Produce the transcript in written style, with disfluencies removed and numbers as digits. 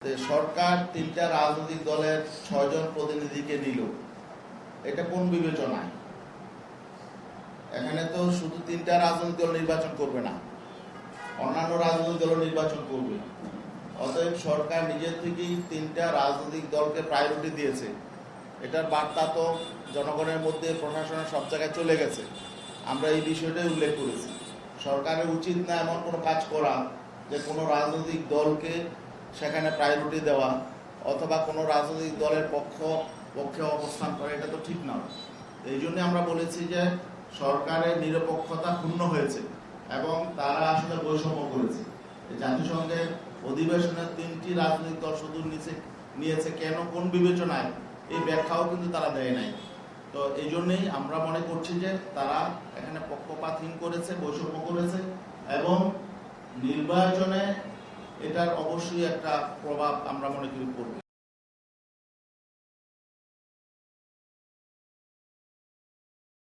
সরকার তিনটা রাজনৈতিক দলের ৬ জন প্রতিনিধিকে নিল, এটা কোন বিবেচনায়? এখানে তো শুধু তিনটা রাজনৈতিক দল নির্বাচন করবে না, অন্যান্য রাজনৈতিক দল নির্বাচন করবে। অতএব সরকার নিজের থেকেই তিনটা রাজনৈতিক দলকে প্রায়োরিটি দিয়েছে। এটার বার্তা তো জনগণের মধ্যে, প্রশাসনের সব জায়গায় চলে গেছে। আমরা এই বিষয়টাই উল্লেখ করেছি। সরকারের উচিত না এমন কোনো কাজ করা যে কোনো রাজনৈতিক দলকে সেখানে প্রায়োরিটি দেওয়া অথবা কোনো রাজনৈতিক দলের পক্ষে অবস্থান করে, এটা তো ঠিক নয়। এই জন্য আমরা বলেছি যে সরকারের নিরপেক্ষতা ক্ষুণ্ণ হয়েছে এবং তারা আসলে বৈষম্য করেছে। জাতিসংঘের অধিবেশনের 3টি রাজনৈতিক দল শুধু নিয়েছে কেন, কোন বিবেচনায়, এই ব্যাখ্যাও কিন্তু তারা দেয় নাই। তো এই জন্যই আমরা মনে করছি যে তারা এখানে পক্ষপাতহীন করেছে, বৈষম্য করেছে এবং নির্বাচনে এটার অবশ্যই একটা প্রভাব আমরা মনে করি পড়বে।